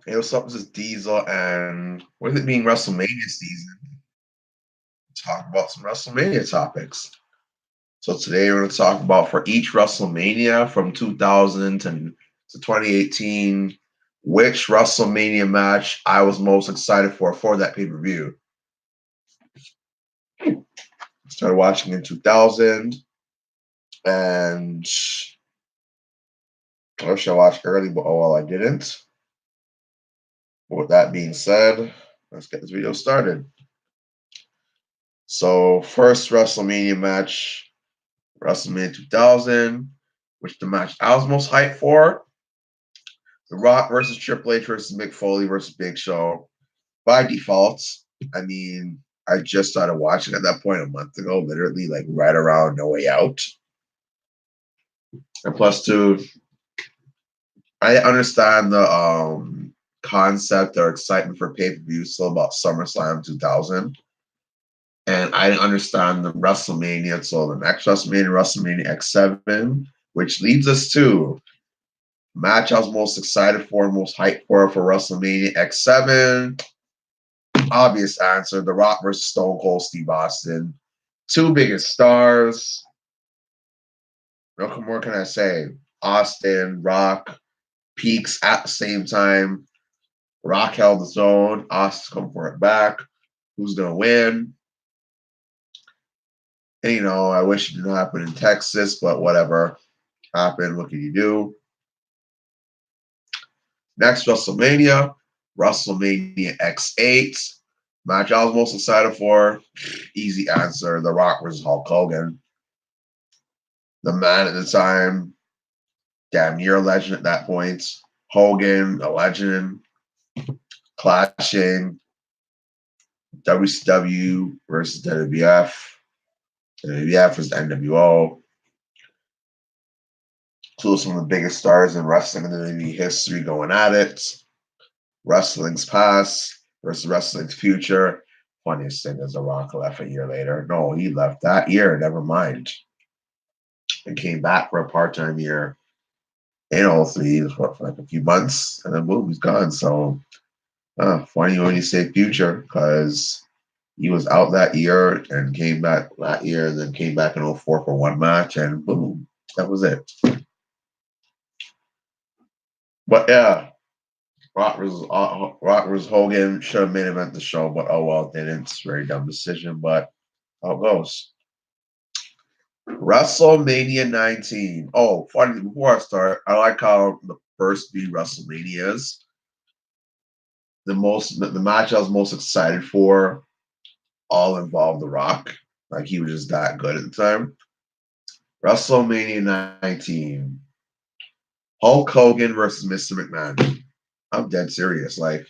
Hey, what's up? This is Diesel, and with it being WrestleMania season, talk about some WrestleMania topics. So today we're going to talk about for each WrestleMania from 2000 to 2018, which WrestleMania match I was most excited for that pay-per-view. Started watching in 2000, and I wish I watched early, but oh well, I didn't. But with that being said, let's get this video started. So first WrestleMania match, WrestleMania 2000, which the match I was most hyped for. The Rock versus Triple H versus Mick Foley versus Big Show. By default, I mean, I just started watching at that point a month ago, literally like right around No Way Out. And plus two, I understand the concept or excitement for pay-per-view still about SummerSlam 2000. And I didn't understand the WrestleMania until the next WrestleMania, WrestleMania X7, which leads us to match I was most excited for, most hyped for WrestleMania X7. Obvious answer: The Rock versus Stone Cold Steve Austin. Two biggest stars. What more can I say? Austin, Rock, peaks at the same time. Rock held his own. Austin come for it back. Who's gonna win? And I wish it didn't happen in Texas, but whatever happened. What can you do? Next WrestleMania, WrestleMania X8. Match I was most excited for. Easy answer: The Rock versus Hulk Hogan. The man at the time, damn near a legend at that point. Hogan, a legend, clashing. WCW versus WWF. WWF versus NWO. Two of some of the biggest stars in wrestling in the WWE history going at it. Wrestling's past versus wrestling's future. Funniest thing is The Rock left a year later. No, he left that year. Never mind. And came back for a part-time year. For like a few months, and then boom, he's gone. So, funny when you say future, because he was out that year and came back that year, and then came back in '04 for one match, and boom, that was it. But yeah, Rock versus Hogan should have main event the show, but oh well, didn't. It's a very dumb decision, but how it goes. WrestleMania 19. Oh, funny, before I start, I like how the first three WrestleManias, the match I was most excited for all involved The Rock. Like he was just that good at the time. WrestleMania 19. Hulk Hogan versus Mr. McMahon. I'm dead serious. Like,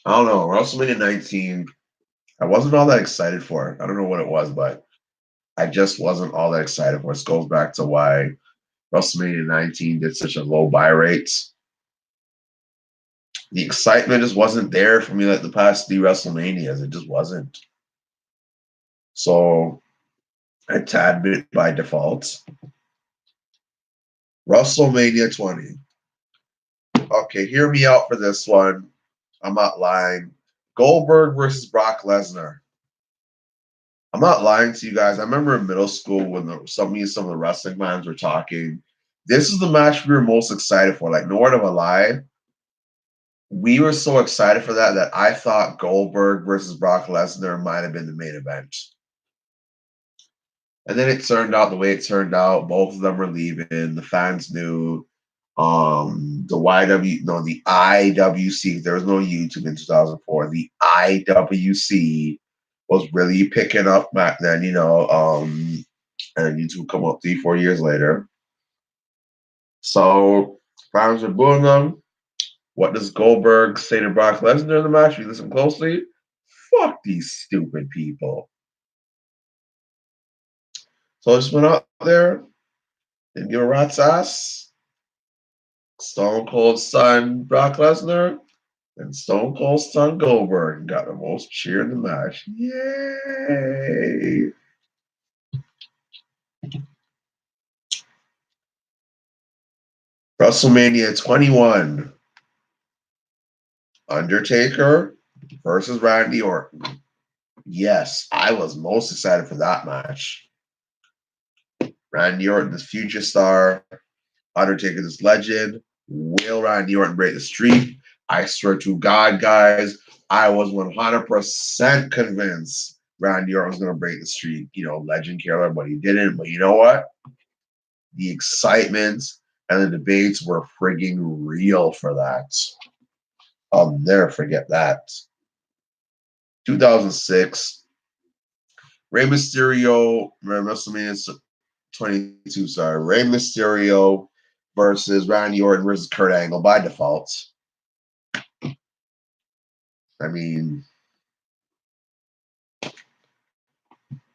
I don't know. WrestleMania 19, I wasn't all that excited for. I don't know what it was, but I just wasn't all that excited for. This goes back to why WrestleMania 19 did such a low buy rate. The excitement just wasn't there for me like the past three WrestleManias. It just wasn't. So a tad bit by default. WrestleMania 20. Okay, hear me out for this one. I'm not lying. Goldberg versus Brock Lesnar. I'm not lying to you guys. I remember in middle school when some of the wrestling fans were talking. This is the match we were most excited for. Like, no word of a lie. We were so excited for that I thought Goldberg versus Brock Lesnar might have been the main event. And then it turned out the way it turned out. Both of them were leaving. The fans knew. The IWC. There was no YouTube in 2004. The IWC was really picking up back then. And YouTube come up 3-4 years later. So fans are booing them. What does Goldberg say to Brock Lesnar in the match? You listen closely. Fuck these stupid people. So I just went out there and give a rat's ass. Stone Cold's son, Brock Lesnar, and Stone Cold's son, Goldberg, got the most cheer in the match. Yay! WrestleMania 21. Undertaker versus Randy Orton. Yes, I was most excited for that match. Randy Orton, this future star. Undertaker, this legend. Will Randy Orton break the streak? I swear to God, guys, I was 100% convinced Randy Orton was going to break the streak. Legend killer, but he didn't. But you know what? The excitement and the debates were frigging real for that. I'll never forget that. 2006, Rey Mysterio, WrestleMania 22, sorry. Rey Mysterio versus Randy Orton versus Kurt Angle by default. I mean,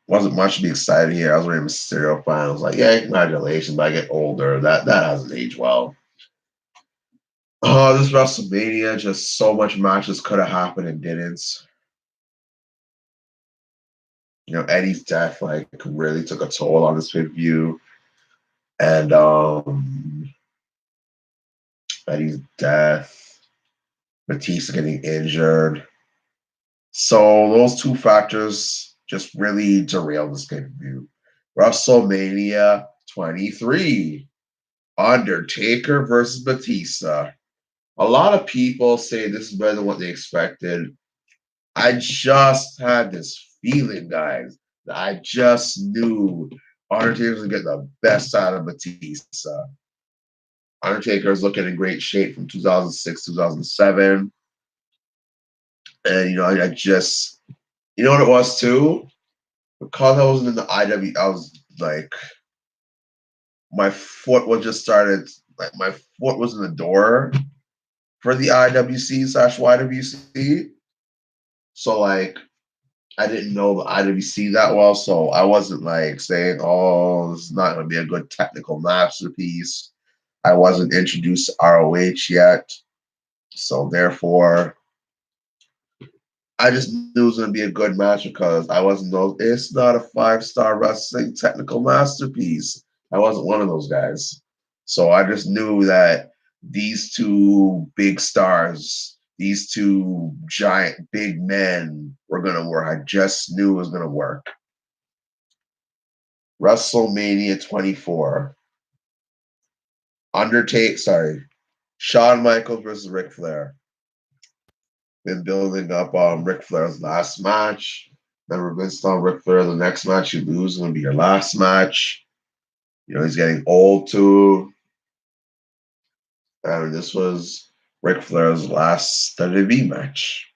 wasn't much to be excited here. I was a Rey Mysterio fan. I was like, yeah, congratulations, but I get older. That hasn't aged well. Oh, this WrestleMania, just so much matches could have happened and didn't. Eddie's death really took a toll on this pay-per-view. And Eddie's death, Batista getting injured. So those two factors just really derailed this pay-per-view. WrestleMania 23, Undertaker versus Batista. A lot of people say this is better than what they expected. I just had this feeling, guys, that I just knew Undertaker was going to get the best out of Batista. Undertaker is looking in great shape from 2006, 2007. And, I just, what it was too? Because I wasn't in the IW, I was like, my foot my foot was in the door for the IWC/YWC. So, I didn't know the IWC that well. So I wasn't saying, oh, this is not going to be a good technical masterpiece. I wasn't introduced to ROH yet. So therefore, I just knew it was going to be a good match because I wasn't it's not a 5-star wrestling technical masterpiece. I wasn't one of those guys. So I just knew that these two big stars, these two giant big men were going to work. I just knew it was going to work. WrestleMania 24. Shawn Michaels versus Ric Flair. Been building up on Ric Flair's last match. Never been on Ric Flair. The next match you lose is going to be your last match. He's getting old too. And this was Ric Flair's last WWE match.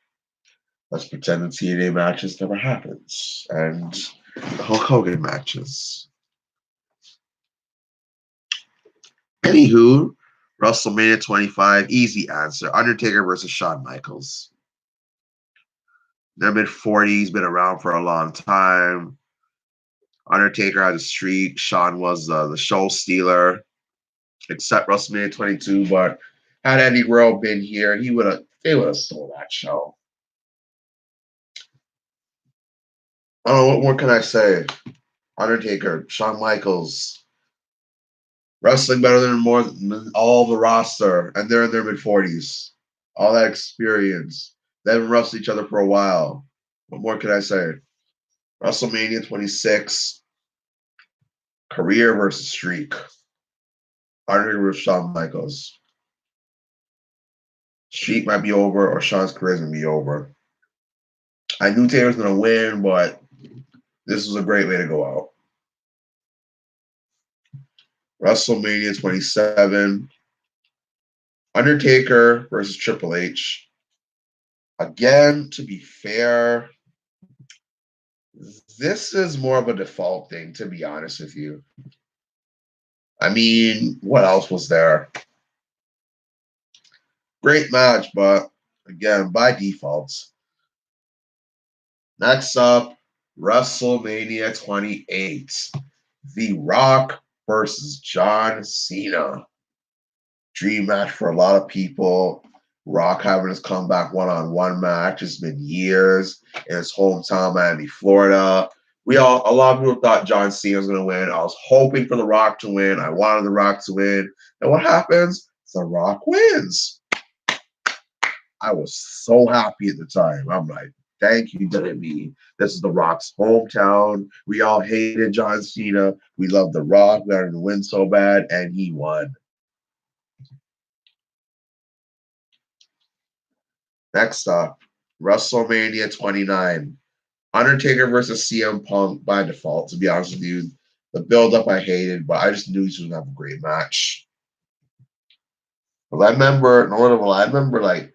Let's pretend the TNA matches never happens. And the Hulk Hogan matches. Anywho, WrestleMania 25, easy answer. Undertaker versus Shawn Michaels. They're mid-40s, been around for a long time. Undertaker had a streak. Shawn was the show stealer, except WrestleMania 22. But had Eddie Guerrero been here, they would have stole that show. I don't know, what more can I say? Undertaker, Shawn Michaels, wrestling better than all the roster, and they're in their mid-40s. All that experience. They haven't wrestled each other for a while. What more can I say? WrestleMania 26, career versus streak. Undertaker versus Shawn Michaels. Streak might be over, or Shawn's career is going to be over. I knew Taylor was going to win, but this was a great way to go out. WrestleMania 27, Undertaker versus Triple H. Again, to be fair, this is more of a default thing, to be honest with you. I mean, what else was there? Great match, but again, by default. Next up, WrestleMania 28. The Rock versus John Cena. Dream match for a lot of people. Rock having his comeback one-on-one match. It's been years in his hometown, Miami, Florida. A lot of people thought John Cena was going to win. I was hoping for The Rock to win. I wanted The Rock to win. And what happens? The Rock wins. I was so happy at the time. I'm like, thank you, WWE. This is The Rock's hometown. We all hated John Cena. We loved The Rock. We wanted him to win so bad, and he won. Next up, WrestleMania 29. Undertaker versus CM Punk by default, to be honest with you. The build-up I hated, but I just knew he was going to have a great match. Well, I remember like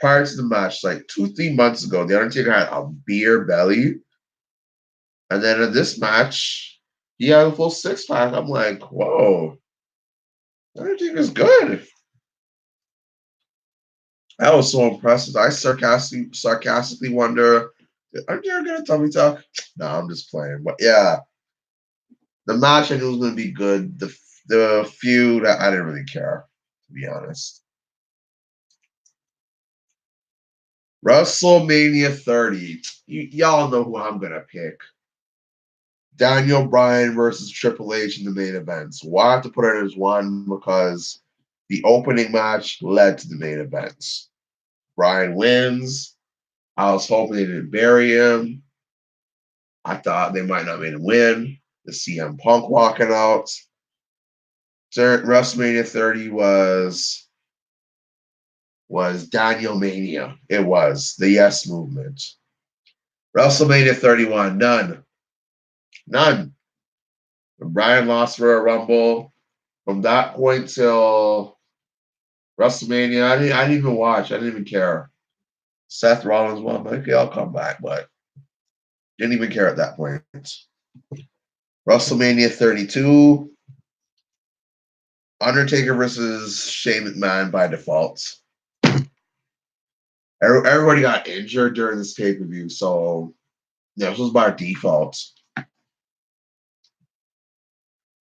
prior to the match, like 2, 3 months ago, the Undertaker had a beer belly, and then in this match, he had a full 6 pack. I'm like, whoa, Undertaker's good. I was so impressed. I sarcastically wonder, did Undertaker get a tummy tuck? No, I'm just playing. But yeah, the match I knew was going to be good. The feud, I didn't really care, to be honest. WrestleMania 30. Y'all know who I'm gonna pick. Daniel Bryan versus Triple H in the main events. Why I have to put it as one? Because the opening match led to the main events. Bryan wins. I was hoping they didn't bury him. I thought they might not make him win. The CM Punk walking out. WrestleMania 30 was Daniel Mania. It was the Yes Movement. WrestleMania 31, none. None. When Bryan lost for a Rumble, from that point till WrestleMania, I didn't even watch. I didn't even care. Seth Rollins won, but okay, I'll come back, but didn't even care at that point. WrestleMania 32, Undertaker versus Shane McMahon by default. Everybody got injured during this pay-per-view, so yeah, this was by default.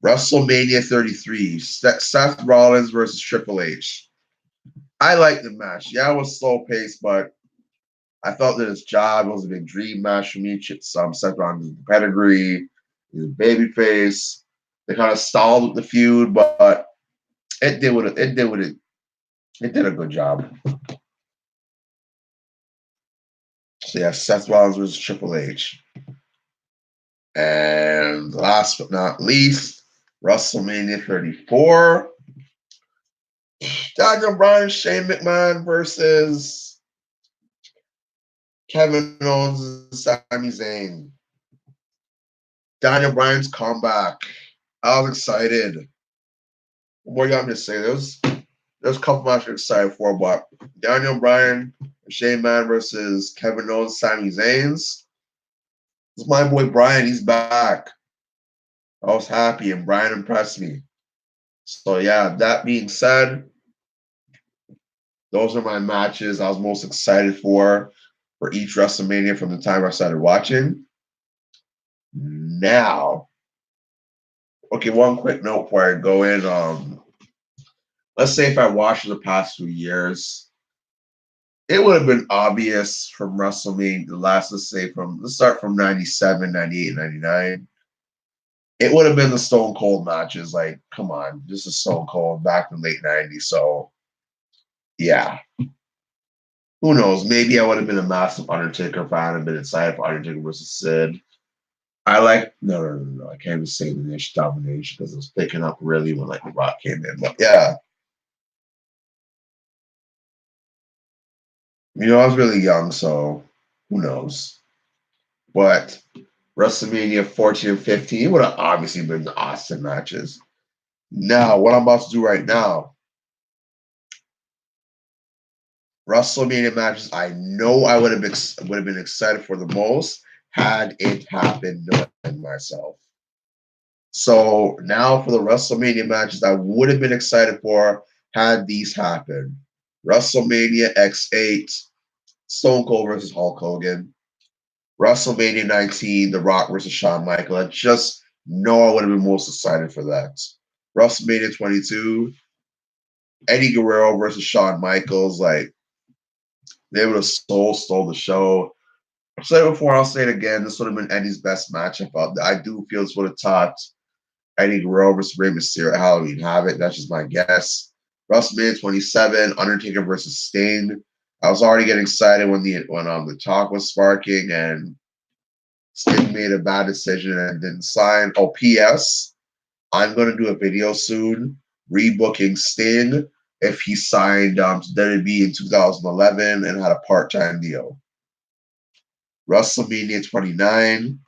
WrestleMania 33, Seth Rollins versus Triple H. I liked the match. Yeah, it was slow paced, but I felt that his job was a big dream match for me. Seth Rollins' pedigree, his babyface. They kind of stalled with the feud, but it did a good job. So yeah, Seth Rollins versus Triple H. And last but not least, WrestleMania 34. Daniel Bryan, Shane McMahon versus Kevin Owens and Sami Zayn. Daniel Bryan's comeback. I was excited. What more you got me to say? There's a couple matches I'm excited for, but Daniel Bryan, Shane McMahon versus Kevin Owens, Sami Zayn's. It's my boy Bryan. He's back. I was happy, and Bryan impressed me. So yeah, that being said, those are my matches I was most excited for each WrestleMania from the time I started watching. Now, okay, one quick note before I go in. Let's say if I watched the past few years, it would have been obvious from WrestleMania, let's start from 97, 98, 99. It would have been the Stone Cold matches. Like, come on, this is Stone Cold back in the late 90s. So, yeah. Who knows? Maybe I would have been a massive Undertaker fan and been excited for Undertaker versus Sid. No. I can't even say the niche domination because it was picking up really when like The Rock came in. But yeah, I was really young, so who knows? But WrestleMania 14 and 15 would have obviously been the Austin matches. Now, what I'm about to do right now, WrestleMania matches I know I would have been excited for the most had it happened knowing myself. So now for the WrestleMania matches I would have been excited for had these happened. WrestleMania X8, Stone Cold versus Hulk Hogan. WrestleMania 19, The Rock versus Shawn Michaels. I just know I would have been most excited for that. WrestleMania 22, Eddie Guerrero versus Shawn Michaels. Like, they would have stole the show. I've said it before, I'll say it again. This would have been Eddie's best match. I do feel this would have topped Eddie Guerrero versus Rey Mysterio at Halloween Havoc. That's just my guess. WrestleMania 27, Undertaker versus Sting. I was already getting excited when the talk was sparking, and Sting made a bad decision and didn't sign. Oh, P.S. I'm going to do a video soon rebooking Sting if he signed to WWE in 2011 and had a part-time deal. WrestleMania 29,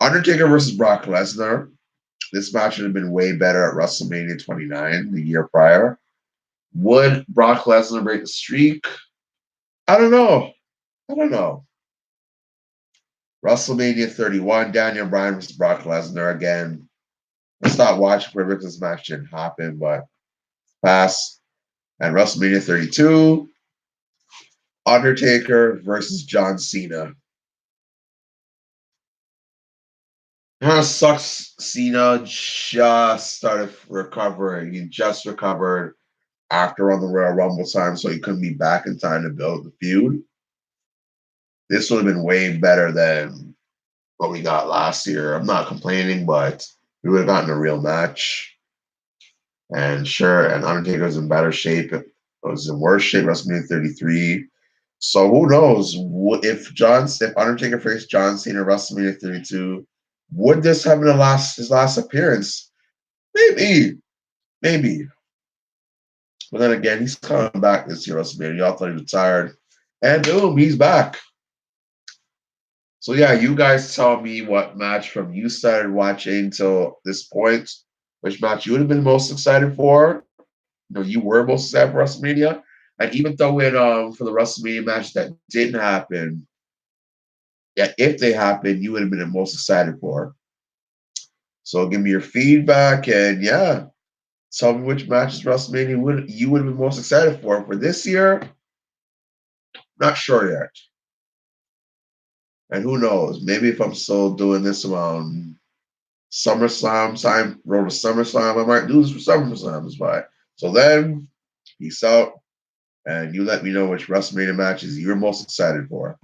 Undertaker versus Brock Lesnar. This match would have been way better at WrestleMania 29 the year prior. Would Brock Lesnar break the streak? I don't know. I don't know. WrestleMania 31, Daniel Bryan versus Brock Lesnar again. I stopped watching for this match didn't happen, but pass. And WrestleMania 32, Undertaker versus John Cena. It kind of sucks. Cena just started recovering. He just recovered after on the Royal Rumble time, so he couldn't be back in time to build the feud. This would have been way better than what we got last year. I'm not complaining, but we would have gotten a real match. And sure, and Undertaker's in better shape. It was in worse shape WrestleMania 33. So who knows if Undertaker faced John Cena WrestleMania 32, would this have been his last appearance? Maybe, maybe. But then again, he's coming back this year WrestleMania. Y'all thought he was retired, and boom, he's back. So yeah, you guys tell me what match from you started watching till this point, which match you would have been most excited for. You were most excited for WrestleMania. And even though for the WrestleMania match that didn't happen, yeah, if they happened, you would have been the most excited for. So give me your feedback and yeah, tell me which matches WrestleMania you would have been most excited for. For this year, not sure yet. And who knows? Maybe if I'm still doing this around SummerSlam time, road to SummerSlam, I might do this for SummerSlam. But so then, peace out, and you let me know which WrestleMania matches you're most excited for.